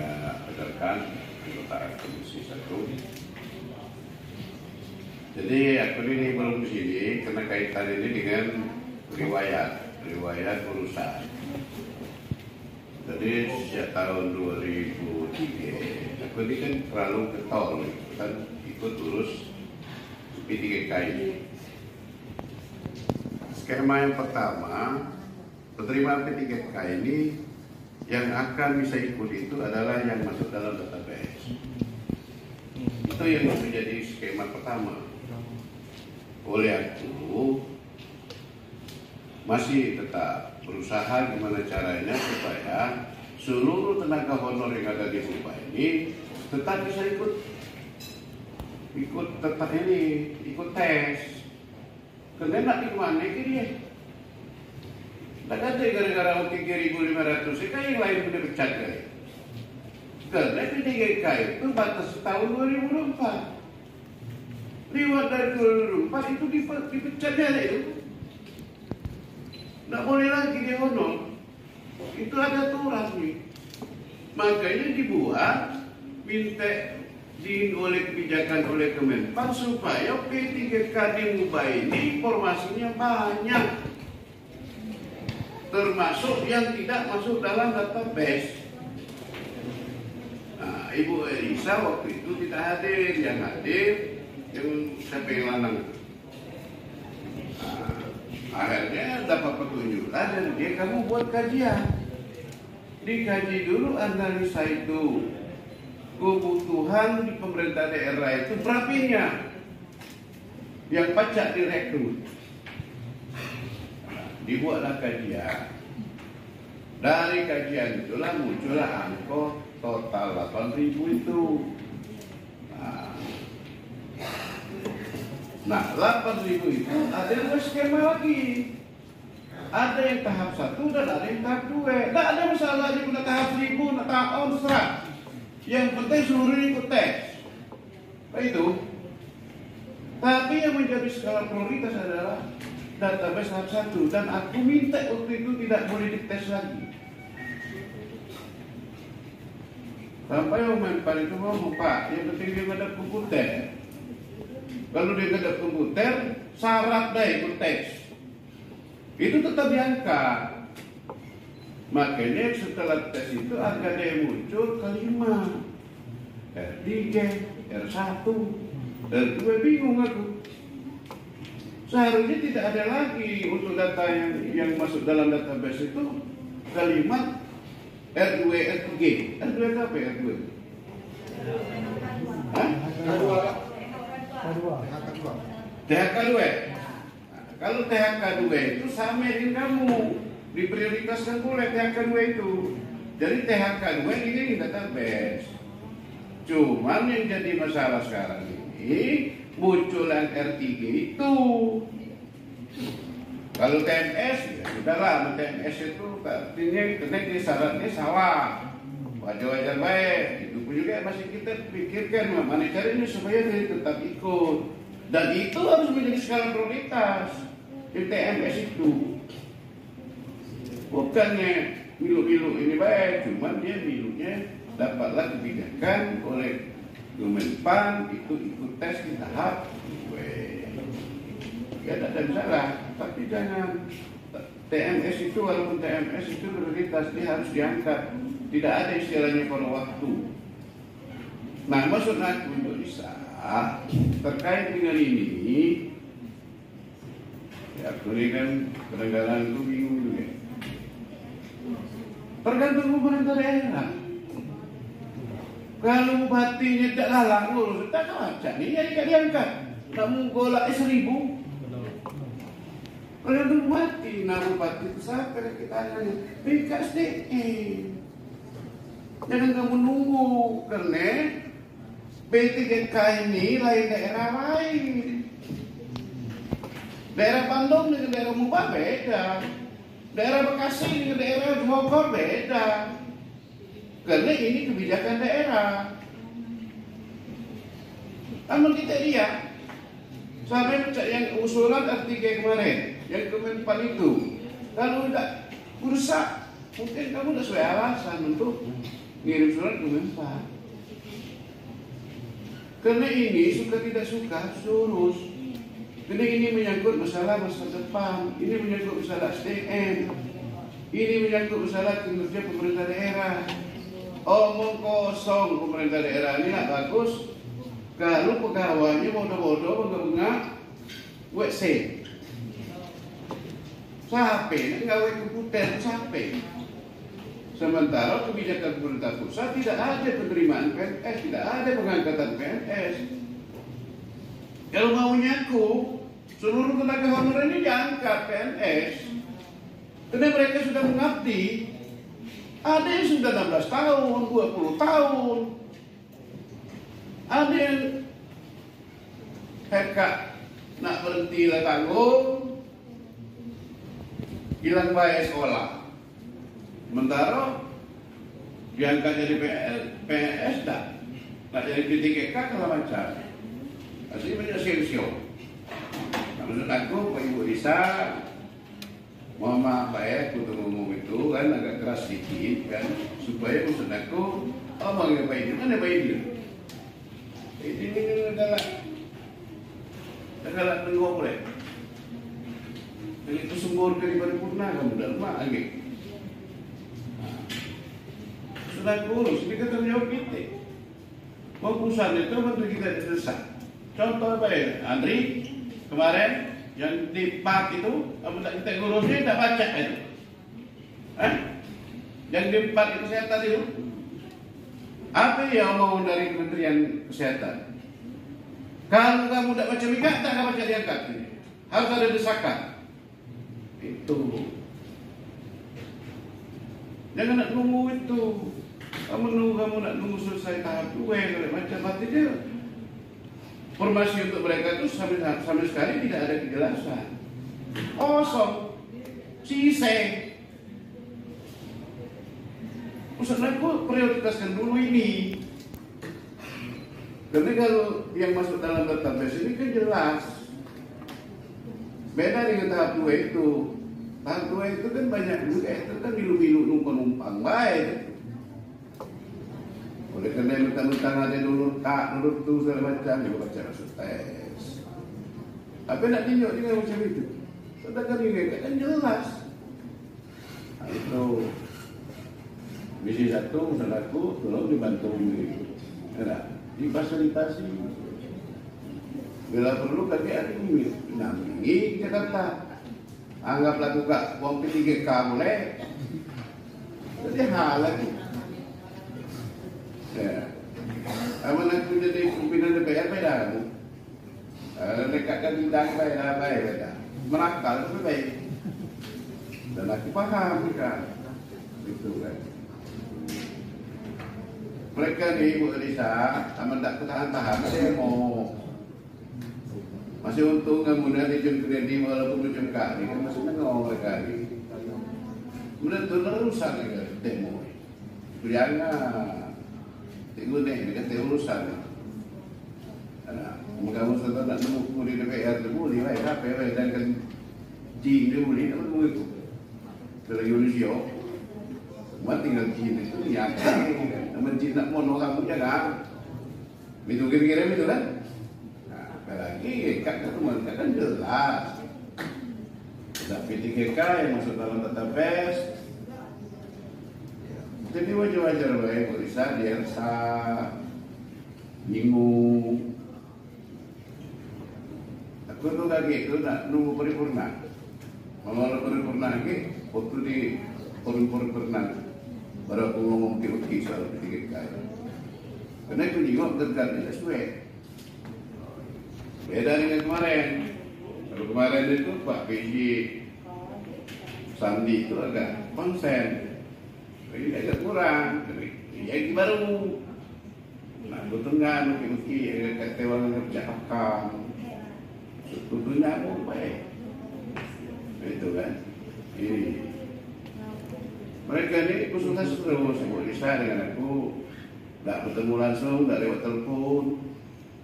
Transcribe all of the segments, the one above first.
saya rekan anggota Komisi 1. Jadi aku ini belum di sini karena kaitan ini dengan riwayat perusahaan. Jadi sejak tahun 2003 aku ini kan terlalu getol, kan ikut urus P3K ini. Skema yang pertama, penerima P3K ini yang akan bisa ikut itu adalah yang masuk dalam database. Itu yang menjadi skema pertama. Oleh itu masih tetap berusaha gimana caranya supaya seluruh tenaga honor yang ada di Pupa ini tetap bisa ikut tes. Karena nak di mana dia? Tak ada gara-gara 3.500 kan yang lain sudah pecat kan? Karena P3K itu batas tahun 2004. Lewat dari 2004 itu dipecat dia itu. Tidak boleh lagi dia honor. Itu ada aturan nih. Makanya dibuat minta oleh kebijakan oleh Kemenpan supaya P3K di Muba ini informasinya banyak, termasuk yang tidak masuk dalam database. Nah, Ibu Elisa waktu itu tidak hadir, yang hadir yang siapa yang lanang. Nah, akhirnya dapat petunjuk lah dari dia, kamu buat kajian, dikaji dulu analisa itu kebutuhan di pemerintah daerah itu berapinya yang pajak direkrut. Dibuatlah kajian. Dari kajian itulah muncullah angka total 8.000 itu. Nah 8.000 itu ada yang skema lagi. Ada yang tahap 1 dan ada yang tahap 2. Tidak ada masalah di tahap 1.000, tahap onsrat. Yang penting seluruhnya ikut tes. Nah itu. Tapi yang menjadi skala prioritas adalah database tahap 1. Dan aku minta waktu itu tidak boleh dites lagi. Sampai Kemenpan itu ngomong, Pak, yang penting dia ngadap komputer. Kalau dia ngadap komputer, syarat deh ikut tes. Itu tetap diangkat. Makanya setelah tes itu agak dia muncul kalimat R3, R1, R2, bingung aku. Seharusnya tidak ada lagi untuk data yang masuk dalam database itu kalimat R2, R3. R2 itu apa ya? R2? Hah? THK2. Kalau THK2 itu sama dengan kamu, diprioritaskan boleh THK2 itu. Jadi THK2 ini database. Cuman yang jadi masalah sekarang ini munculan R3 itu. Kalau TMS ya sudahlah, TMS itu artinya karena syaratnya salah. Wajar-wajar baik. Itu pun juga masih kita pikirkan mana caranya supaya dia tetap ikut. Dan itu harus menjadi skala prioritas di TMS itu. Bukannya milu-milu ini baik, cuman dia milunya dapatlah kebijakan oleh Kemenpan itu ikut tes di tahap 2. Ya tidak ada masalah, tapi jangan TMS itu, walaupun TMS itu prioritas dia harus diangkat. Tidak ada istilahnya pada waktu. Nah maksud aku untuk bisa terkait dengan ini, ya aku ini kan kadang-kadang itu bingung juga. Tergantung pemerintah daerah. Kalau bupatinya tidak lalang ngurus, tak baca nih jadi tidak diangkat. Tak menggolak 1.000. Kalau bupati, nah bupati itu siapa kita tanya? BKSDM. Jangan kamu nunggu karena P3K ini lain daerah lain. Daerah Bandung dengan daerah Muba beda. Daerah Bekasi dengan daerah Bogor beda. Karena ini kebijakan daerah. Namun kita lihat sampai yang usulan R3 kemarin, yang Kemenpan itu, kalau tidak rusak Mungkin kamu udah sesuai alasan untuk ngirim surat ke Menpan. Karena ini suka tidak suka harus urus. Karena ini menyangkut masalah masa depan, ini menyangkut masalah SDM, ini menyangkut masalah kinerja pemerintah daerah. Omong kosong pemerintah daerah ini nggak bagus. Kalau pegawainya bodoh-bodoh, bengak-bengak, WC. Sampai nggak komputer, sampai. Sementara kebijakan pemerintah pusat tidak ada penerimaan PNS, tidak ada pengangkatan PNS. Kalau maunya aku, seluruh tenaga honorer ini diangkat PNS. Karena mereka sudah mengabdi. Ada yang sudah 16 tahun, 20 tahun. Ada yang hekak nak berhenti lah tanggung, hilang bayar sekolah. Sementara diangkat jadi PNS dah, nak jadi PTKK kalau macam. Asli banyak sio-sio. Maksud aku, Pak Ibu Risa, mohon maaf Pak ya, aku ngomong itu kan agak keras sedikit kan, supaya maksud aku, omongnya Pak Ibu, mana Pak Ibu? Ini adalah tengok boleh. Jadi itu sembur dari paripurna kamu dalam lagi. Sudah kurus, ini kan tanggung jawab kita. Mau perusahaan itu betul kita selesai. Contoh apa ya, Andri kemarin yang di park itu, apa tak kita ngurusnya tak baca itu, yang di park kesehatan itu, apa yang mau dari Kementerian Kesehatan? Kalau kamu tak baca mika, tak akan baca diangkat. Harus ada desakan. Itu. Jangan nak nunggu itu. Kamu nak nunggu selesai tahap 2 macam artinya. Formasi untuk mereka itu sampai sekali tidak ada kejelasan. Kosong. Sisa. Maksud aku prioritaskan dulu ini. Karena kalau yang masuk dalam database ini kan jelas. Beda dengan tahap 2 itu. Tahap 2 itu kan banyak juga, itu kan milu-milu numpang baik. Oleh karena mentang-mentang ada dulu tu segala macam, juga baca masuk tes. Apa nak tinjau dengan macam itu? Sedangkan ini kan jelas. Nah, itu misi satu, aku tolong dibantu begitu. Ada difasilitasi. Bila perlu kami ada nampingi Jakarta. Anggaplah buka uang P3K boleh. Jadi hal lagi. Ya. Aman aku jadi pimpinan DPR beda kamu. Dekatkan bidang baik beda. Merakal itu baik. Dan aku paham kan. Itu kan. Mereka ni Ibu Elisa, aman tak ketahan-tahan demo. Masih untung kemudian izin kredit walaupun macam kali kan masih nengok mereka ni. Benar-benar urusan mereka demo. Jangan tengok ni dekat urusan. Kamu sudah nak nemu di DPR tu boleh, baik apa baik dan kan jin dia boleh nak nemu itu. Kalau Indonesia, mati tinggal jin itu yang nama jin nak mono kamu jaga. Itu kira-kira itu kan? Lagi kata teman kan jelas. Ada P3K yang masuk dalam database. Jadi wajar-wajar baik bisa dielsa minggu. Aku tu lagi tu nak nunggu paripurna. Kalau paripurna lagi, waktu di paripurna baru aku ngomong ke soal P3K. Karena aku juga terkait dengan sesuai. Beda dengan kemarin. Kalau kemarin itu Pak PJ Sandi itu agak konsen. Ini agak kurang. Jadi baru. Nah, tengah mungkin agak ketewangan bercakap. Tentunya aku baik. Itu kan. Ini. Mereka ini konsultasi terus. Bisa dengan aku. Tak bertemu langsung, tak lewat telepon.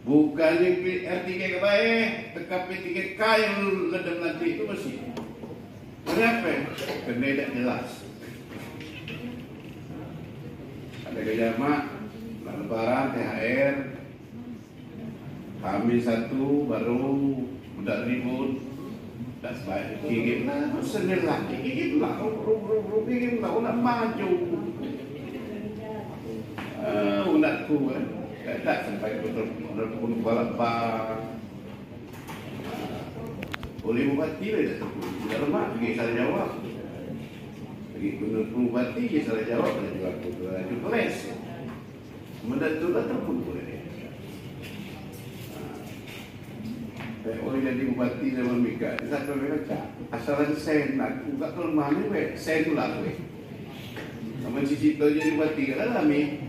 Bukannya R3K baik, teka P3K yang ledem nanti itu masih. Kenapa? Karena tidak jelas. ada kejamak, lebaran, THR, Hamil 1 baru udah ribut, dan sebaik gigit lah, sendiri lagi gigit lah, gigit lah, udah maju, unatku kan, tak sampai betul balap oleh bupati lah, tidak lemah, pergi salah jawab. Pergi gubernur bupati, dia salah jawab, dan juga gubernur keles. Kemudian itu tak terpun boleh dia. Oleh jadi bupati zaman Mika, dia tak boleh baca. Asal ada sen, aku tak kelemahan ni, sen tu lah. Sama Cicito jadi bupati, kan lah, Mi.